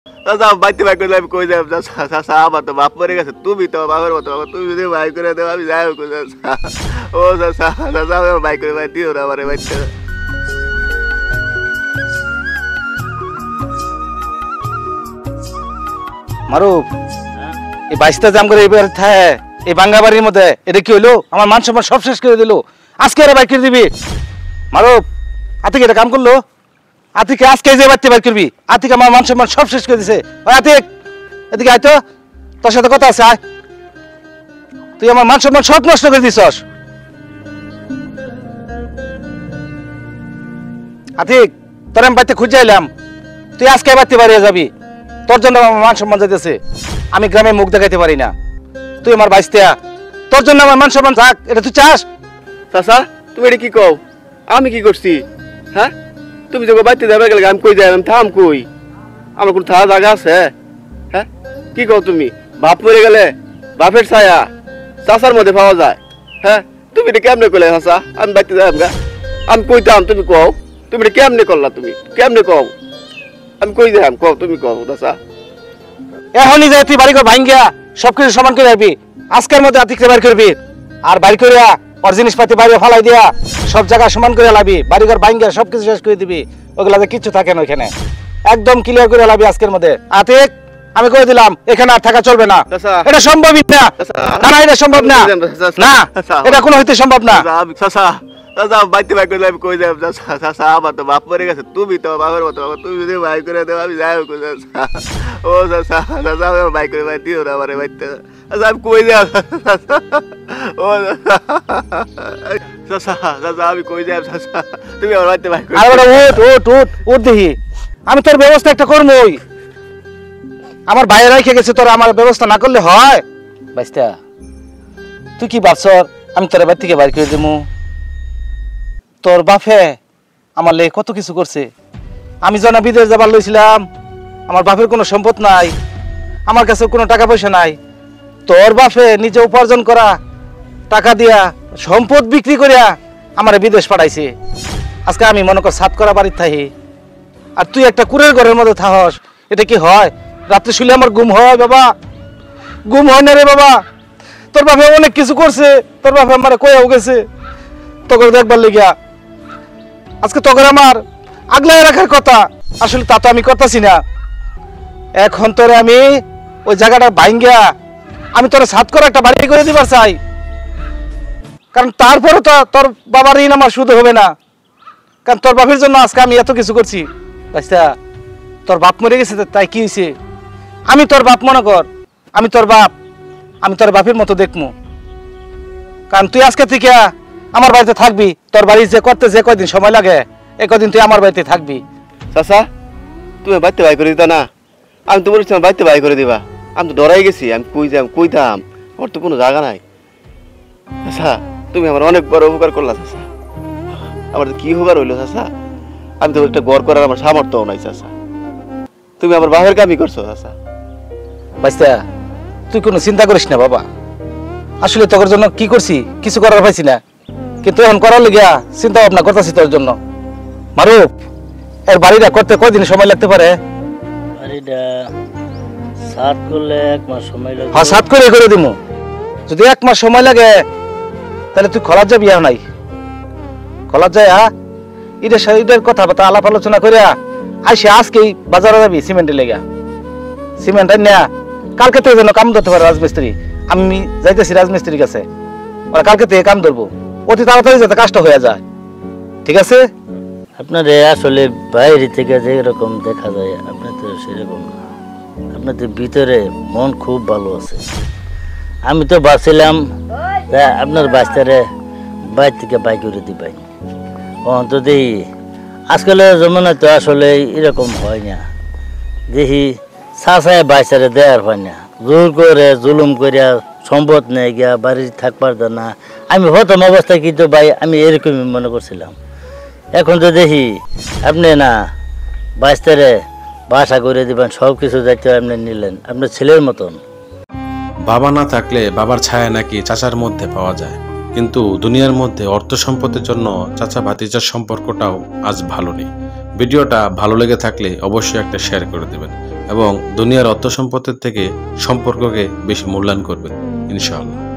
চাচা বাইতে ভাই করে আমি কই যাব চাচা আমার তো বাপ মরে গেছে তুমি তো বাবার মতো তুমি যদি ভাই করে দেবো আমি যাই হোক চাচা ও চাচা চাচা আমার ভাই করে ভাই দিও না আমার বাচ্চা মারুফ এই বাইশটা জাম করে এবার থাকে এই বাঙ্গা বাড়ির মধ্যে এটা কি হইলো আমার মান সম্মান সব শেষ করে দিল আজকে আর বাইক করে দিবি মারুফ আতিক এটা কাম করলো আতিকে আজকে যে বাচ্চা বাইক করবি আতিক আমার মান সম্মান সব শেষ করে দিছে ওই আতিক এদিকে আয় তো তোর সাথে কথা আছে আয় তুই আমার মান সম্মান সব নষ্ট করে দিছস আতিক তোর আমি বাড়িতে খুঁজে এলাম তুই আজকে বাড়িতে বাড়িয়ে যাবি তোর জন্য আমার মান সম্মান যাইতেছে আমি গ্রামে মুখ দেখাইতে পারি না তুই আমার বাইস্তা তোর জন্য আমার মান সম্মান থাক এটা তুই চাস চাচা তুমি এটা কি কও আমি কি করছি হ্যাঁ তুমি যখন বাইতে যাবে গেলে আমি কই যাই আমি থাম কই আমার কোনো থাকা জায়গা আছে হ্যাঁ কি কও তুমি বাপ মরে গেলে বাপের ছায়া চাচার মধ্যে পাওয়া যায় হ্যাঁ তুমি এটা কেমনে করলে চাচা আমি বাইতে যাই আমি কইতাম তুমি কও তুমি এটা কেমনে করলা তুমি কেমনে কও আমি কই যাই কও তুমি কও চাচা এখনই যাই তুই বাড়ি করে ভাঙ্গিয়া সবকিছু সমান করে রাখবি আজকের মধ্যে আতিকরে বাড়ি করবি আর বাড়ি করিয়া ওর জিনিসপাতি বাইরে ফালাই দিয়া সব জায়গা সমান করে লাবি বাড়ি ঘর ভাঙ্গিয়া সবকিছু শেষ করে দিবি ওগুলাতে কিচ্ছু থাকে না ওইখানে একদম ক্লিয়ার করে লাবি আজকের মধ্যে আতিক আমি কই দিলাম এখানে আর থাকা চলবে না এটা সম্ভবই না না না এটা সম্ভব না না এটা কোনো হইতে সম্ভব না চাচা চাচা বাইতে ভাই করে আমি কই যাব চাচা আমার তো বাপ মরে গেছে তুমি তো বাবার মতো তুমি যদি ভাই করে দেবো আমি যাই হোক চাচা ও চাচা চাচা আমার ভাই করে ভাই দিও না আমার বাইতে চাচা আমি কই যাব ও চাচা চাচা আমি কই যাব চাচা তুমি আমার বাইতে ভাই করে আরে ওঠ ওঠ ওঠ ওঠ দেখি আমি তোর ব্যবস্থা একটা করবই আমার বাইরে রেখে গেছে তোর আমার ব্যবস্থা না করলে হয় বাইস্তা তুই কি ভাবছ আমি তোর বাড়ি থেকে বাইর করে দেবো তোর বাপে আমার লেগে কত কিছু করছে আমি যেন বিদেশ যাবার লইছিলাম আমার বাপের কোনো সম্পদ নাই আমার কাছে কোনো টাকা পয়সা নাই তোর বাপে নিজে উপার্জন করা টাকা দিয়া সম্পদ বিক্রি করিয়া আমার বিদেশ পাঠাইছে আজকে আমি মনে কর সাত করা বাড়ির থাকি আর তুই একটা কুড়ের ঘরের মধ্যে থাকস এটা কি হয় রাত্রে শুলে আমার ঘুম হয় বাবা ঘুম হয় না রে বাবা তোর বাপে অনেক কিছু করছে তোর বাপে আমার কয়েও গেছে তোকে দেখবার লেগিয়া আজকে তোকে আমার আগলায় রাখার কথা আসলে তা তো আমি করতেছি না এখন তোরে আমি ওই জায়গাটা ভাঙ্গিয়া আমি তোরে সাত করে একটা বাড়ি করে দিবার চাই কারণ তারপরে তো তোর বাবার ঋণ আমার শুধু হবে না কারণ তোর বাপের জন্য আজকে আমি এত কিছু করছি বাচ্চা তোর বাপ মরে গেছে তাই কি হয়েছে আমি তোর বাপ মনে কর আমি তোর বাপ আমি তোর বাপের মতো দেখমু কারণ তুই আজকে থেকে আমার বাড়িতে থাকবি তোর বাড়ি যে করতে যে কয়দিন সময় লাগে এই কদিন তুই আমার বাড়িতে থাকবি চাচা তুমি বাইতে ভাই করে দিতা না আমি তো বলেছিলাম বাইতে ভাই করে দিবা আমি তো ডরাই গেছি আমি কইতাম ওর তো কোনো জায়গা নাই চাচা তুমি আমার অনেক বড় উপকার করলা চাচা আমার তো কি উপকার হইলো চাচা আমি তো একটা গড় করার আমার সামর্থ্যও নাই চাচা তুমি আমার বাপের কামই করছো চাচা বাচ্চা তুই কোনো চিন্তা করিস না বাবা আসলে তোর জন্য কি করছি কিছু করার পাইছি না কিন্তু এখন করার লেগিয়া চিন্তা ভাবনা করতেছি তোর জন্য মারুফ এর বাড়িটা করতে কয়দিন সময় লাগতে পারে বাড়িটা সাত করলে 1 মাস সময় লাগে হ্যাঁ সাত করে দিমু যদি 1 মাস সময় লাগে তাহলে তুই খলার যাবি আর নাই খলার যায় ইটের কথা বার্তা আলাপ আলোচনা করিয়া আইসে আজকেই বাজারে যাবি সিমেন্টের লেগা সিমেন্ট না কালকে থেকে যেন কাম ধরতে পারে রাজমিস্ত্রি আমি যাইতেছি রাজমিস্ত্রির কাছে ওরা কালকে থেকে কাম ধরবো অতি তাড়াতাড়ি যাতে কাজটা হয়ে যায় ঠিক আছে আপনার আসলে বাইরে থেকে যে রকম দেখা যায় আপনার তো সেরকম না আপনাদের ভিতরে মন খুব ভালো আছে আমি তো ভাবছিলাম আপনার বাচ্চারে বাইরে থেকে বাই করে দিবাই অন্তত আজকালের জমানায় তো আসলে এরকম হয় না দেখি চাচায় বাচ্চারে দেওয়ার হয় না জোর করে জুলুম করিয়া সম্পদ নেই গিয়া বাড়ি থাকবার না আমি প্রথম অবস্থায় কিন্তু ভাই আমি এরকমই মনে করছিলাম এখন তো দেখি আপনি না বাচ্চারে বাসা করে দিবেন সব কিছু দায়িত্ব আপনি নিলেন আপনার ছেলের মতন বাবা না থাকলে বাবার ছায়া নাকি চাচার মধ্যে পাওয়া যায় কিন্তু দুনিয়ার মধ্যে অর্থ সম্পদের জন্য চাচা ভাতিজার সম্পর্কটাও আজ ভালো নেই। ভিডিওটা ভালো লেগে থাকলে অবশ্যই একটা শেয়ার করে দেবেন এবং দুনিয়ার অর্থ সম্পদের থেকে সম্পর্ককে বেশি মূল্যায়ন করবেন ইনশাআল্লাহ।